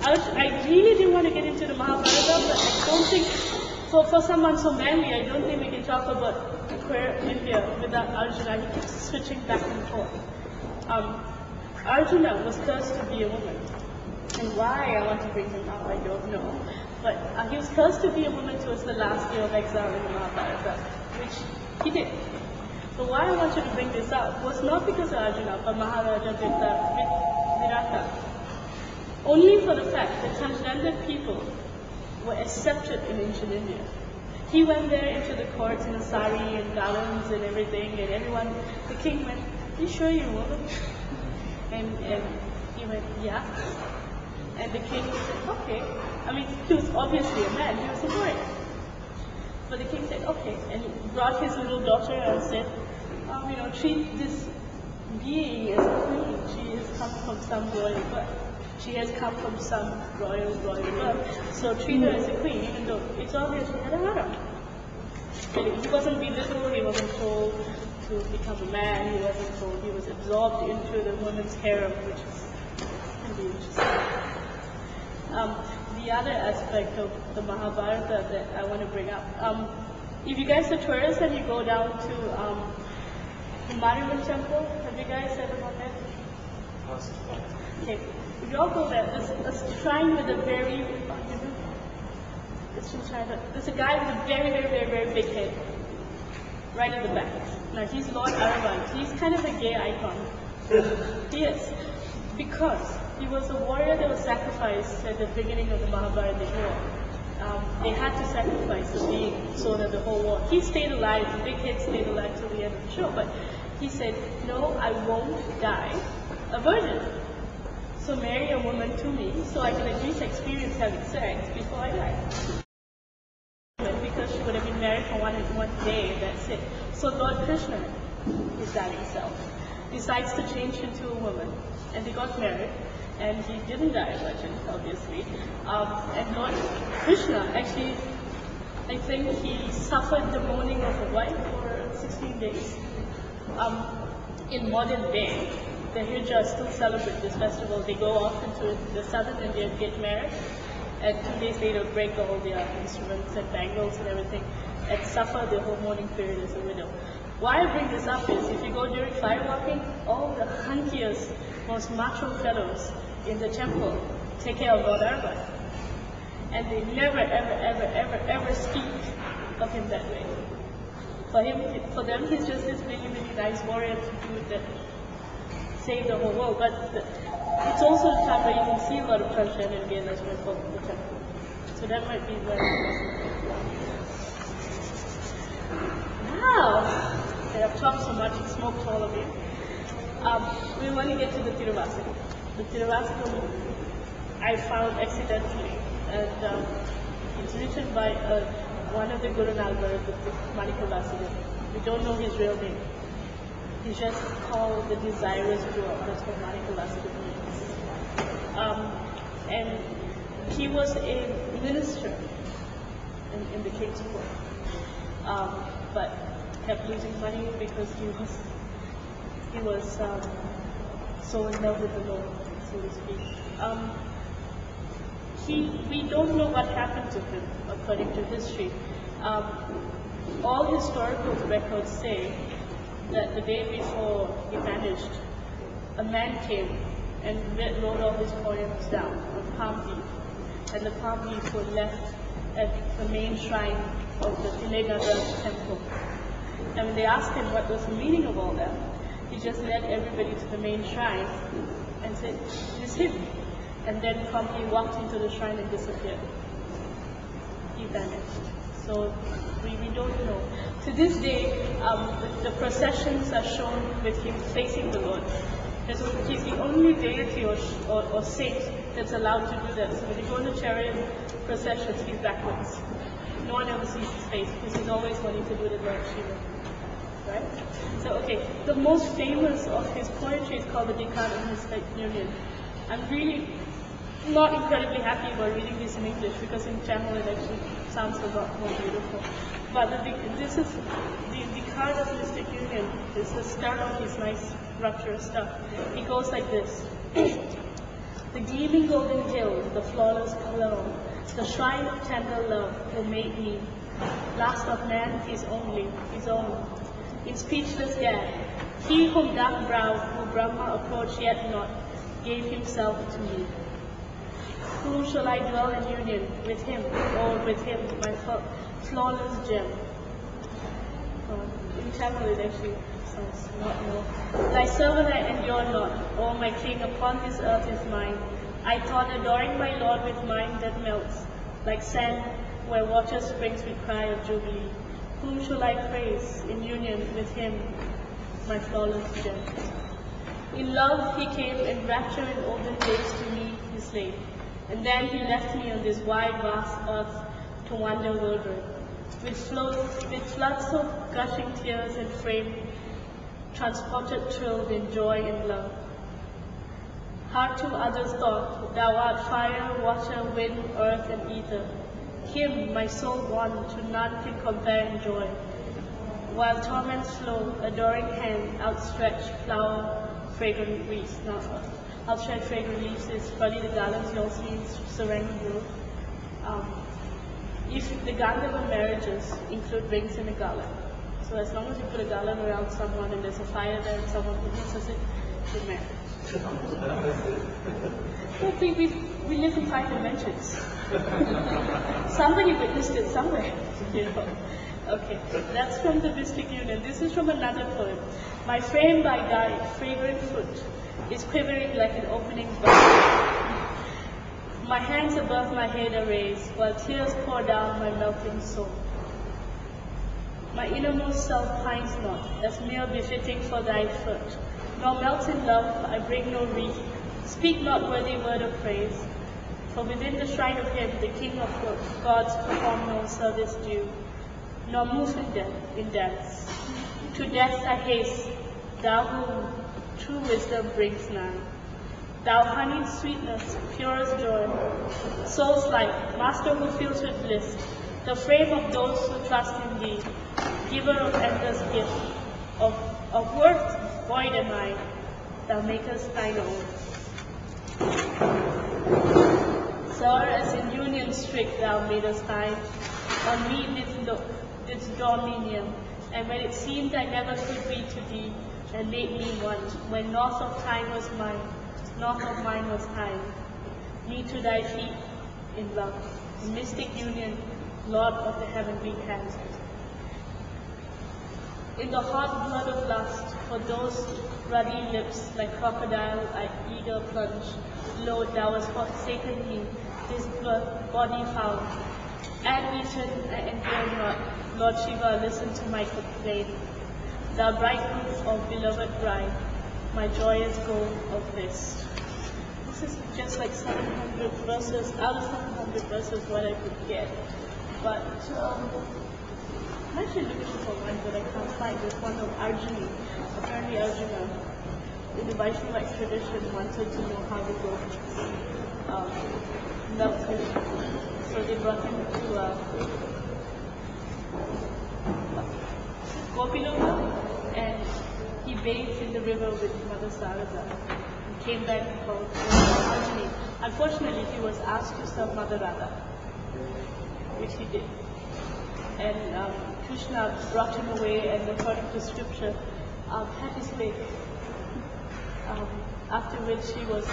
I really didn't want to get into the Mahabharata, but I don't think, for someone so manly, I don't think we can talk about the queer India without Arjuna. He keeps switching back and forth. Arjuna was cursed to be a woman. And why I want to bring him up, I don't know. But he was cursed to be a woman towards the last year of exile in the Mahabharata, which he did. But why I wanted to bring this up was not because of Arjuna, but Maharaja Virata. Only for the fact that transgender people were accepted in ancient India. He went there into the courts in a sari and garlands and everything, and everyone, the king went, "Are you sure you're a woman?" And he went, "Yeah." And the king said, "Okay." I mean, he was obviously a man, he was a warrior. But the king said, "Okay." And he brought his little daughter and said, treat this being as a queen. She has come from some royal birth. She has come from some royal birth. So treat her as a queen, even though it's obvious she had a harem. And he wasn't belittled, he wasn't told to become a man, he wasn't told, he was absorbed into the woman's harem, which is really interesting. The other aspect of the Mahabharata that I want to bring up, if you guys are tourists and you go down to the Mariamman temple, have you guys heard about that? Okay, if you all go there, there's a shrine with a very, there's a guy with a very big head, right at the back. Now he's Lord Aravan. He's kind of a gay icon. He is, because he was a warrior that was sacrificed at the beginning of the Mahabharata war. They had to sacrifice a being so that the whole war. He stayed alive, the big head stayed alive till the end of the show, but he said, "No, I won't die a virgin. So marry a woman to me so I can at least experience having sex before I die." Because she would have been married for one day, that's it. So Lord Krishna, his darling self, decides to change into a woman, and they got married. And he didn't die a virgin, obviously. And Lord Krishna, actually, I think he suffered the mourning of a wife for 16 days. In modern day, the Hijras still celebrate this festival. They go off into the southern India, get married, and 2 days later break all their instruments and bangles and everything, and suffer the whole mourning period as a widow. Why I bring this up is, if you go during firewalking, all the hunkiest, most macho fellows in the temple take care of Lord Arvan. And they never, ever speak of him that way. For them, he's just this really nice warrior that saved the whole world. But it's also a time where you can see a lot of transgender gay lesbian folk in the temple. So that might be very important. Now that I've talked so much and smoked all of it, we want to get to the Tiruvasika. The Tiruvasika I found accidentally, and it's written by one of the Guru Nalvaras, Manikavasika. We don't know his real name. He's just called the Desirous Jewel. That's what Manikavasika means. And he was a minister in the king's court, but kept losing money because he was so in love with the Lord, so to speak. We don't know what happened to him, according to history. All historical records say that the day before he vanished, a man came and wrote all his poems down on palm leaf, and the palm leaves were left at the main shrine of the Tilegada temple. And when they asked him what was the meaning of all that, he just led everybody to the main shrine and said, "It's him." And then promptly walked into the shrine and disappeared. He vanished. So we don't know. To this day, the processions are shown with him facing the Lord. He's the only deity or saint that's allowed to do that. So when you go in the chariot processions, he's backwards. No one ever sees his face because he's always wanting to do the Lord Shiva. Right? So, okay, the most famous of his poetry is called the Decad of Mystic Union. I'm really not incredibly happy about reading this in English because in Tamil it actually sounds a lot more beautiful. But this is the Decad of Mystic Union. Is the start of his nice rapturous stuff. It goes like this. The gleaming golden hills, the flawless cologne, the shrine of tender love who made me. Last of man, his only, his own. In speechless death, he whom dark browed, who Brahma approached yet not, gave himself to me. Whom shall I dwell in union with him, or with him, my flawless gem? In Tamil it actually sounds a lot more. Thy servant I endure not, O my king, upon this earth is mine. I thought adoring my Lord with mind that melts, like sand where water springs with cry of jubilee. Whom shall I praise in union with him, my flawless gem? In love he came, in rapture in olden days to me his slave. And then he left me on this wide, vast earth to wander worldward. With floods of gushing tears and frame, transported, thrilled in joy and love. Heart to others thought, thou art fire, water, wind, earth, and ether. Him my soul won, to none can compare in joy. While torments flow, adoring hand, outstretched flower, fragrant wreaths. Now, outstretched fragrant leaves is probably the garlands you all see in Serenity Grove. If the Gandhava marriages include rings and a garland. So as long as you put a garland around someone and there's a fire there and someone witnesses it, you're married. I think we live in 5 dimensions. Somebody witnessed it somewhere, you know. Okay, that's from the Mystic Union. This is from another poem. My frame by thy fragrant foot is quivering like an opening bud. My hands above my head are raised, while tears pour down my melting soul. My innermost self pines not, as mere befitting for thy foot. Nor melt in love, I bring no wreath. Speak not worthy word of praise. For within the shrine of him, the King of gods, perform no service due, nor move in dance. To death I haste, thou whom true wisdom brings nigh. Thou honeyed sweetness, purest joy, soul's light, master who fills with bliss, the frame of those who trust in thee, giver of endless gift, of worth void am I, thou makest thine own. Sir, as in union strict thou madest thine, on me didst dominion, and when it seemed I never could be to thee, and made me one, when north of time was mine, north of mine was time, me to thy feet in love, in mystic union, Lord of the heavenly hand. In the hot blood of lust, for those ruddy lips, like crocodile, I eager plunge. Lo, thou hast forsaken me, this body found. And eaten, I endure not. Lord Shiva, listen to my complaint. Thou bridegroom of beloved bride, my joyous goal of bliss. This is just like 700 verses, out of 700 verses what I could get. But I'm actually looking for one that I can't find. There's one of Arjuna. Apparently Arjuna, in the Vaishnava tradition, wanted to know how the gopis loved him. So they brought him to Gopilova, and he bathed in the river with Mother Sarada. He came back and called Arjuna. Unfortunately, he was asked to serve Mother Radha, which he did. And Krishna brought him away, and according to scripture, had his way. After which he was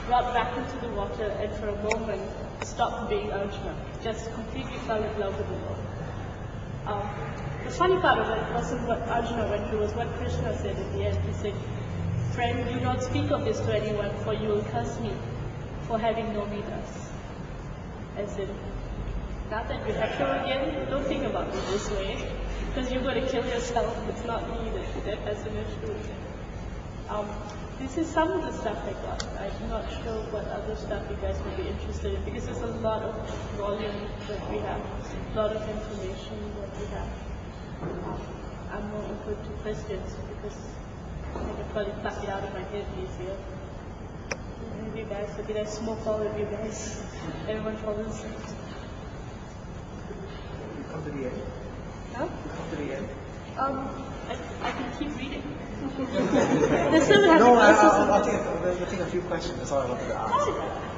brought back into the water, and for a moment stopped being Arjuna, just completely fell in love with the Lord. The funny part of it wasn't what Arjuna went through, was what Krishna said in the end. He said, "Friend, do not speak of this to anyone, for you will curse me for having known me thus." As in, now that you're hetero again, don't think about me this way, because you're going to kill yourself. It's not me that has an issue with it. This is some of the stuff I got. I'm not sure what other stuff you guys would be interested in, because there's a lot of volume that we have, a lot of information that we have. I'm more open to questions, because I can probably pluck it out of my head easier. Maybe you guys, or did I smoke all of you guys? Everyone falls asleep. Come to the end. Huh? Come to the end. I can keep reading. There's 700 No, verses. I'll take a few questions. That's all I wanted to ask.